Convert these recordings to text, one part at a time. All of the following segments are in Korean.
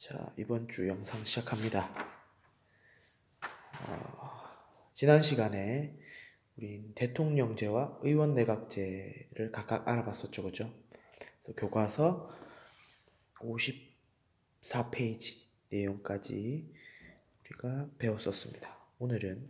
자, 이번 주 영상 시작합니다. 지난 시간에 우린 대통령제와 의원내각제를 각각 알아봤었죠, 그죠? 그래서 교과서 54페이지 내용까지 우리가 배웠었습니다. 오늘은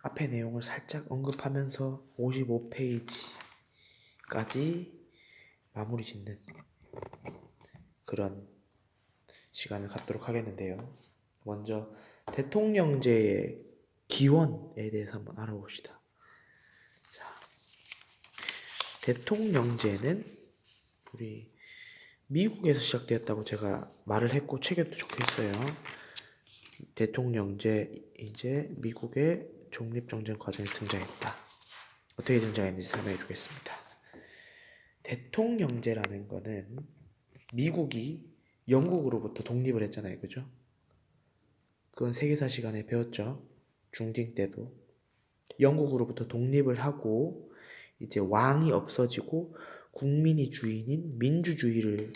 앞의 내용을 살짝 언급하면서 55페이지까지 마무리 짓는 그런 시간을 갖도록 하겠는데요. 먼저 대통령제의 기원에 대해서 한번 알아봅시다. 자, 대통령제는 우리 미국에서 시작되었다고 제가 말을 했고 책에도 적혀 있어요. 대통령제 이제 미국의 독립정전 과정에 등장했다. 어떻게 등장했는지 설명해 주겠습니다. 대통령제라는 거는 미국이 영국으로부터 독립을 했잖아요, 그죠? 그건 세계사 시간에 배웠죠. 중딩 때도 영국으로부터 독립을 하고 이제 왕이 없어지고 국민이 주인인 민주주의를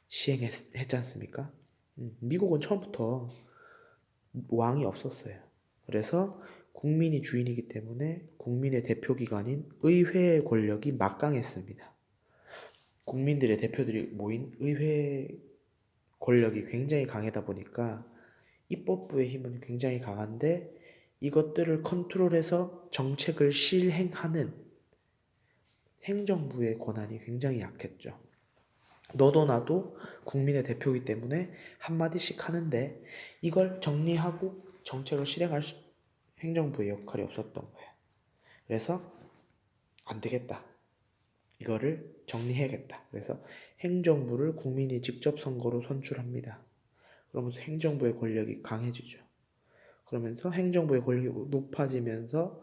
시행했지 않습니까? 미국은 처음부터 왕이 없었어요. 그래서 국민이 주인이기 때문에 국민의 대표기관인 의회의 권력이 막강했습니다. 국민들의 대표들이 모인 의회 권력이 굉장히 강하다 보니까 입법부의 힘은 굉장히 강한데 이것들을 컨트롤해서 정책을 실행하는 행정부의 권한이 굉장히 약했죠. 너도 나도 국민의 대표이기 때문에 한마디씩 하는데 이걸 정리하고 정책을 실행할 행정부의 역할이 없었던 거예요. 그래서 안 되겠다. 이거를 정리해야겠다. 그래서 행정부를 국민이 직접 선거로 선출합니다. 그러면서 행정부의 권력이 강해지죠. 그러면서 행정부의 권력이 높아지면서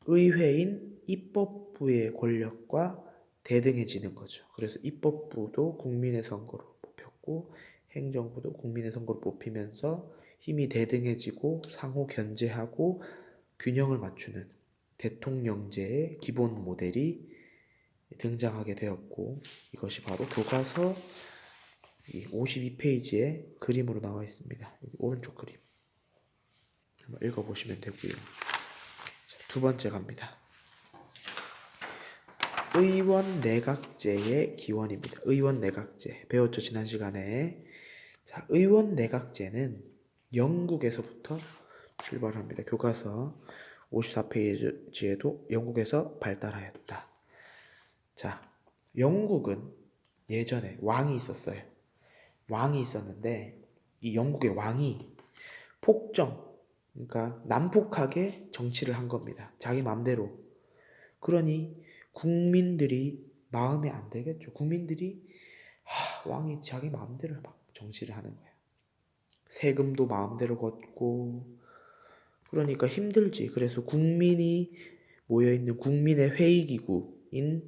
의회인 입법부의 권력과 대등해지는 거죠. 그래서 입법부도 국민의 선거로 뽑혔고 행정부도 국민의 선거로 뽑히면서 힘이 대등해지고 상호 견제하고 균형을 맞추는 대통령제의 기본 모델이 등장하게 되었고 이것이 바로 교과서 52페이지에 그림으로 나와 있습니다. 여기 오른쪽 그림 한번 읽어보시면 되고요. 두 번째 갑니다. 의원내각제의 기원입니다. 의원내각제 배웠죠, 지난 시간에. 자, 의원내각제는 영국에서부터 출발합니다. 교과서 54페이지에도 영국에서 발달하였다. 자, 영국은 예전에 왕이 있었어요. 왕이 있었는데 이 영국의 왕이 그러니까 난폭하게 정치를 한 겁니다. 자기 마음대로. 그러니 국민들이 마음에 안 들겠죠. 국민들이 왕이 자기 마음대로 막 정치를 하는 거예요. 세금도 마음대로 걷고 그러니까 힘들지. 그래서 국민이 모여있는 국민의 회의기구인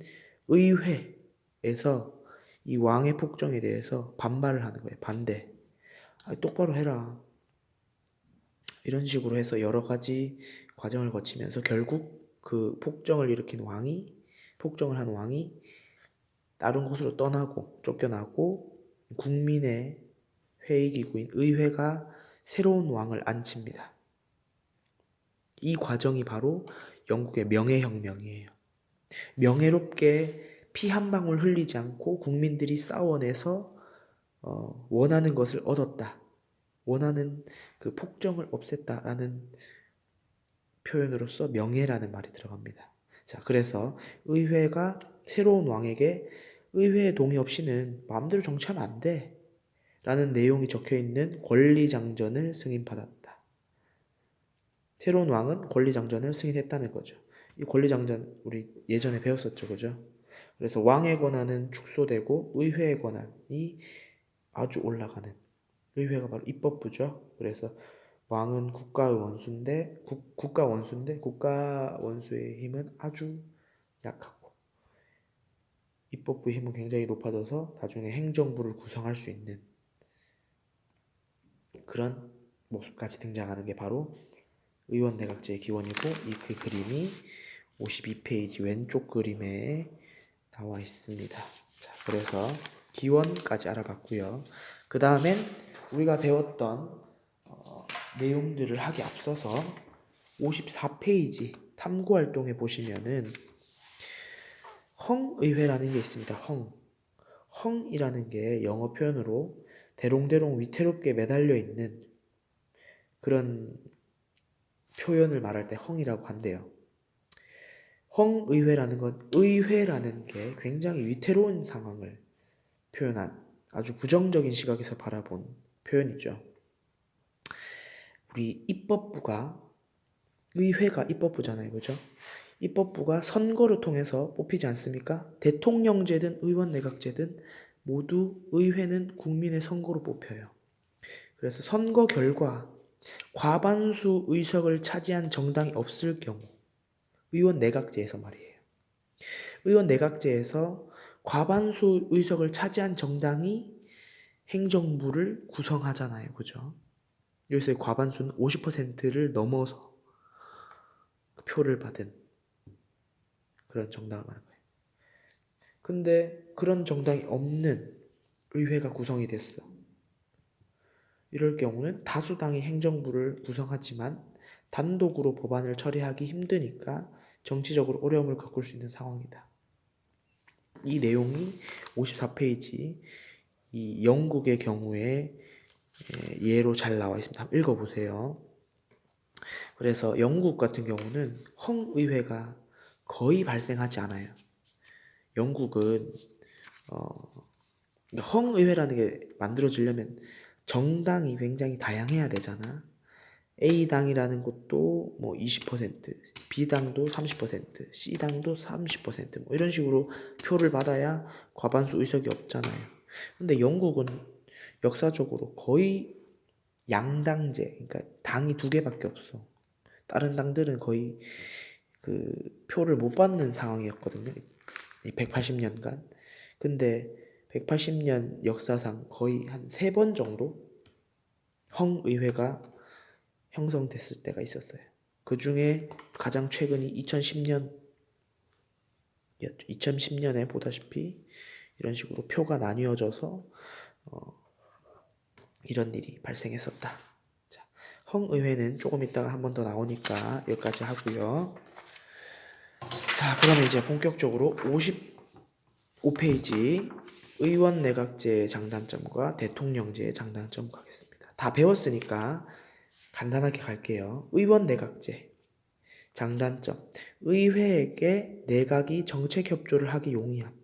의회에서 이 왕의 폭정에 대해서 반발을 하는 거예요. 반대. 똑바로 해라. 이런 식으로 해서 여러 가지 과정을 거치면서 결국 그 폭정을 한 왕이 다른 곳으로 떠나고 쫓겨나고 국민의 회의기구인 의회가 새로운 왕을 앉힙니다. 이 과정이 바로 영국의 명예혁명이에요. 명예롭게 피 한 방울 흘리지 않고 국민들이 싸워내서 원하는 것을 얻었다. 원하는 그 폭정을 없앴다라는 표현으로서 명예라는 말이 들어갑니다. 자, 그래서 의회가 새로운 왕에게 의회의 동의 없이는 마음대로 정치하면 안 돼. 라는 내용이 적혀 있는 권리장전을 승인받았다. 새로운 왕은 권리장전을 승인했다는 거죠. 이 권리장전 우리 예전에 배웠었죠, 그죠? 그래서 왕의 권한은 축소되고 의회의 권한이 아주 올라가는 의회가 바로 입법부죠. 그래서 왕은 국가 원수인데 국가 원수의 힘은 아주 약하고 입법부의 힘은 굉장히 높아져서 나중에 행정부를 구성할 수 있는 그런 모습까지 등장하는 게 바로 의원내각제의 기원이고 그 그림이 52페이지 왼쪽 그림에 나와 있습니다. 자, 그래서 기원까지 알아봤고요. 그 다음엔 우리가 배웠던 내용들을 하기 앞서서 54페이지 탐구활동에 보시면은 헝의회라는 게 있습니다. 헝이라는 게 영어 표현으로 대롱대롱 위태롭게 매달려 있는 그런 표현을 말할 때 헝이라고 한대요. 헝의회라는 건 의회라는 게 굉장히 위태로운 상황을 표현한 아주 부정적인 시각에서 바라본 표현이죠. 우리 입법부가 의회가 입법부잖아요. 그죠? 입법부가 선거를 통해서 뽑히지 않습니까? 대통령제든 의원 내각제든 모두 의회는 국민의 선거로 뽑혀요. 그래서 선거 결과 과반수 의석을 차지한 정당이 없을 경우 의원 내각제에서 말이에요. 의원 내각제에서 과반수 의석을 차지한 정당이 행정부를 구성하잖아요. 그죠? 여기서의 과반수는 50%를 넘어서 표를 받은 그런 정당을 말하는 거예요. 근데 그런 정당이 없는 의회가 구성이 됐어. 이럴 경우는 다수당이 행정부를 구성하지만 단독으로 법안을 처리하기 힘드니까 정치적으로 어려움을 겪을 수 있는 상황이다. 이 내용이 54페이지 이 영국의 경우에 예로 잘 나와 있습니다. 한번 읽어보세요. 그래서 영국 같은 경우는 헝의회가 거의 발생하지 않아요. 영국은 헝의회라는 게 만들어지려면 정당이 굉장히 다양해야 되잖아. A당이라는 것도 뭐 20%, B당도 30%, C당도 30%, 뭐 이런 식으로 표를 받아야 과반수 의석이 없잖아요. 근데 영국은 역사적으로 거의 양당제, 그러니까 당이 두 개밖에 없어. 다른 당들은 거의 그 표를 못 받는 상황이었거든요. 이 180년간. 근데 180년 역사상 거의 한 3번 정도 헝의회가 형성됐을 때가 있었어요. 그 중에 가장 최근이 2010년이었죠. 2010년에 보다시피 이런 식으로 표가 나뉘어져서 이런 일이 발생했었다. 자, 헝의회는 조금 이따가 한 번 더 나오니까 여기까지 하고요. 자, 그러면 이제 본격적으로 55페이지 의원 내각제의 장단점과 대통령제의 장단점 가겠습니다. 다 배웠으니까 간단하게 갈게요. 의원 내각제 장단점. 의회에게 내각이 정책 협조를 하기 용이함.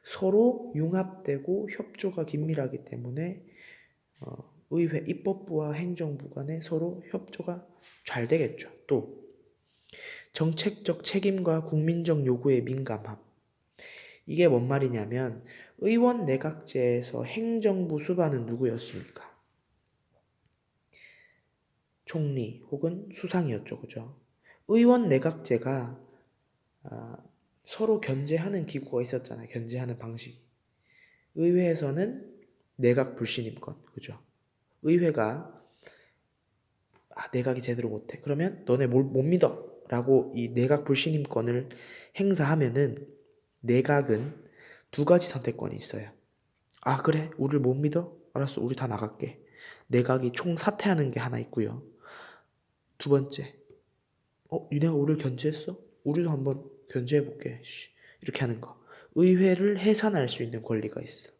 서로 융합되고 협조가 긴밀하기 때문에 의회 입법부와 행정부 간에 서로 협조가 잘 되겠죠. 또 정책적 책임과 국민적 요구에 민감함. 이게 뭔 말이냐면 의원 내각제에서 행정부 수반은 누구였습니까? 총리 혹은 수상이었죠. 그죠? 의원 내각제가 서로 견제하는 기구가 있었잖아요. 견제하는 방식이. 의회에서는 내각 불신임권. 그죠? 의회가 내각이 제대로 못해. 그러면 너네 못 믿어. 라고 이 내각 불신임권을 행사하면은 내각은 두 가지 선택권이 있어요. 아, 그래? 우리를 못 믿어? 알았어. 우리 다 나갈게. 내각이 총사퇴하는 게 하나 있고요. 두 번째, 니네가 우리를 견제했어? 우리도 한번 견제해볼게. 이렇게 하는 거. 의회를 해산할 수 있는 권리가 있어.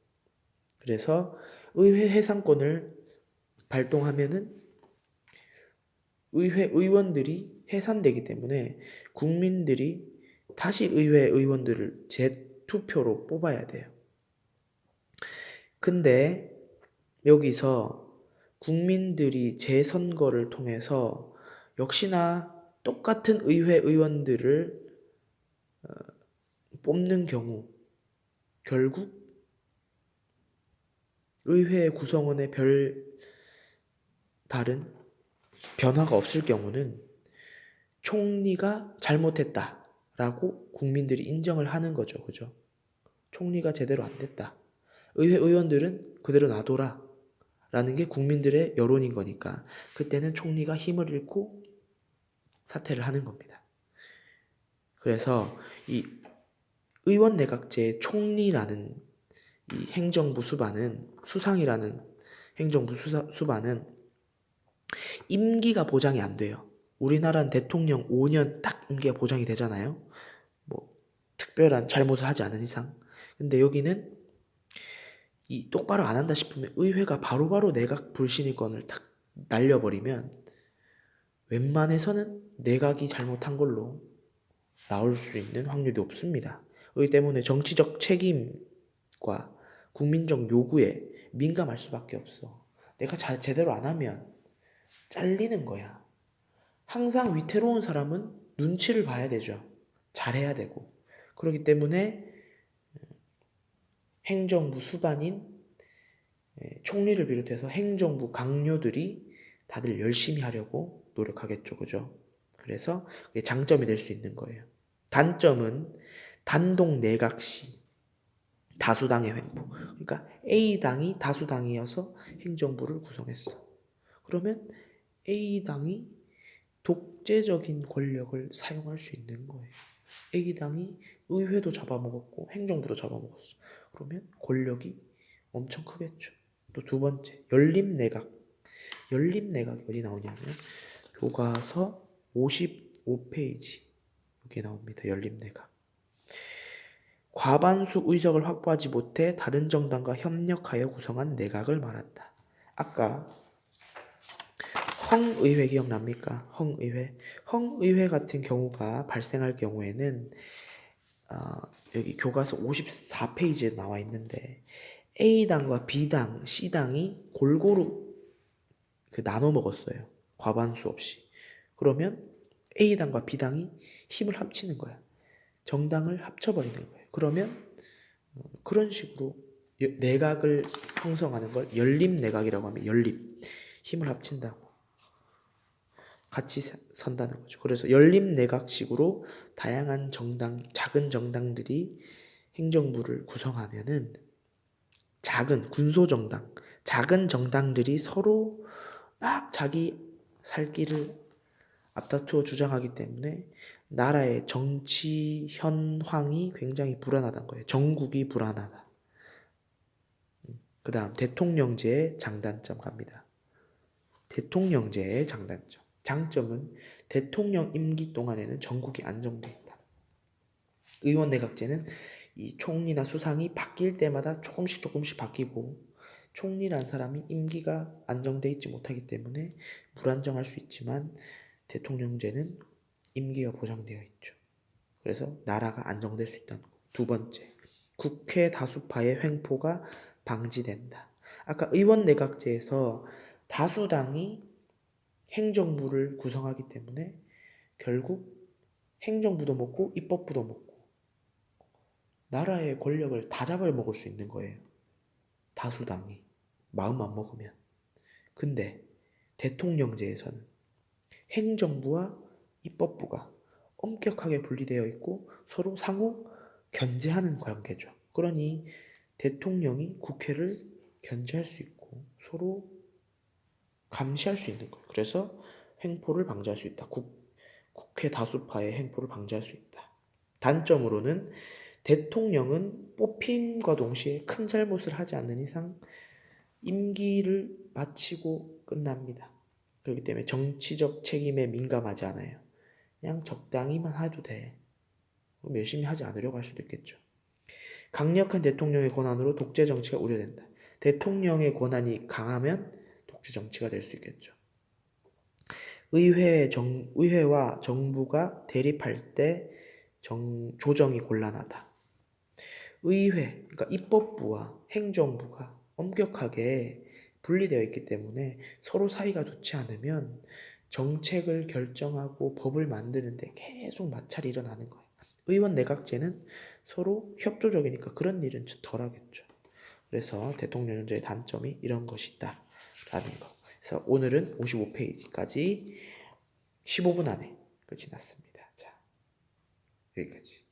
그래서 의회 해산권을 발동하면은 의회 의원들이 해산되기 때문에 국민들이 다시 의회 의원들을 재투표로 뽑아야 돼요. 근데 여기서 국민들이 재선거를 통해서 역시나 똑같은 의회 의원들을 뽑는 경우 결국 의회 구성원의 별 다른 변화가 없을 경우는 총리가 잘못했다라고 국민들이 인정을 하는 거죠. 그죠? 총리가 제대로 안 됐다. 의회 의원들은 그대로 놔둬라 라는 게 국민들의 여론인 거니까 그때는 총리가 힘을 잃고 사퇴를 하는 겁니다. 그래서 이 의원 내각제의 총리라는 이 행정부 수반은 수상이라는 행정부 수반은 임기가 보장이 안 돼요. 우리나라는 대통령 5년 딱 임기가 보장이 되잖아요. 뭐 특별한 잘못을 하지 않은 이상. 근데 여기는 이 똑바로 안 한다 싶으면 의회가 바로바로 내각 불신임권을 탁 날려버리면 웬만해서는 내각이 잘못한 걸로 나올 수 있는 확률이 높습니다. 그렇기 때문에 정치적 책임과 국민적 요구에 민감할 수밖에 없어. 내가 제대로 안 하면 잘리는 거야. 항상 위태로운 사람은 눈치를 봐야 되죠. 잘해야 되고. 그렇기 때문에 행정부 수반인 총리를 비롯해서 행정부 강요들이 다들 열심히 하려고 노력하겠죠. 그죠? 그래서 그게 장점이 될 수 있는 거예요. 단점은 단독 내각 시 다수당의 횡포. 그러니까 A당이 다수당이어서 행정부를 구성했어. 그러면 A당이 독재적인 권력을 사용할 수 있는 거예요. A당이 의회도 잡아먹었고 행정부도 잡아먹었어. 그러면 권력이 엄청 크겠죠. 또 두 번째, 열림내각. 열림내각이 어디 나오냐면 교과서 55페이지 여기 나옵니다. 열림내각. 과반수 의석을 확보하지 못해 다른 정당과 협력하여 구성한 내각을 말한다. 아까 헝의회 기억납니까? 헝의회. 헝의회 같은 경우가 발생할 경우에는 여기 교과서 54페이지에 나와 있는데 A당과 B당, C당이 골고루 나눠 먹었어요. 과반수 없이. 그러면 A당과 B당이 힘을 합치는 거야. 정당을 합쳐버리는 거예요. 그러면 그런 식으로 내각을 형성하는 걸 열림내각이라고 하면 열림, 힘을 합친다고. 같이 선다는 거죠. 그래서 열림내각식으로 다양한 정당, 작은 정당들이 행정부를 구성하면은 작은 군소정당, 작은 정당들이 서로 막 자기 살 길을 앞다투어 주장하기 때문에 나라의 정치 현황이 굉장히 불안하다는 거예요. 정국이 불안하다. 그 다음 대통령제의 장단점 갑니다. 대통령제의 장단점. 장점은 대통령 임기 동안에는 전국이 안정돼 있다. 의원 내각제는 이 총리나 수상이 바뀔 때마다 조금씩 바뀌고 총리란 사람이 임기가 안정돼 있지 못하기 때문에 불안정할 수 있지만 대통령제는 임기가 보장되어 있죠. 그래서 나라가 안정될 수 있다는 거. 두 번째, 국회 다수파의 횡포가 방지된다. 아까 의원 내각제에서 다수당이 행정부를 구성하기 때문에 결국 행정부도 먹고 입법부도 먹고 나라의 권력을 다 잡아먹을 수 있는 거예요. 다수당이 마음만 먹으면. 근데 대통령제에서는 행정부와 입법부가 엄격하게 분리되어 있고 서로 상호 견제하는 관계죠. 그러니 대통령이 국회를 견제할 수 있고 서로 감시할 수 있는 거예요. 그래서 횡포를 방지할 수 있다. 국회 다수파의 횡포를 방지할 수 있다. 단점으로는 대통령은 뽑힘과 동시에 큰 잘못을 하지 않는 이상 임기를 마치고 끝납니다. 그렇기 때문에 정치적 책임에 민감하지 않아요. 그냥 적당히만 해도 돼. 열심히 하지 않으려고 할 수도 있겠죠. 강력한 대통령의 권한으로 독재 정치가 우려된다. 대통령의 권한이 강하면 독재 정치가 될 수 있겠죠. 의회와 정부가 대립할 때 조정이 곤란하다. 의회, 그러니까 입법부와 행정부가 엄격하게 분리되어 있기 때문에 서로 사이가 좋지 않으면 정책을 결정하고 법을 만드는데 계속 마찰이 일어나는 거예요. 의원 내각제는 서로 협조적이니까 그런 일은 덜 하겠죠. 그래서 대통령제의 단점이 이런 것이 있다라는 거. 그래서 오늘은 55페이지까지 15분 안에 끝이 났습니다. 자, 여기까지.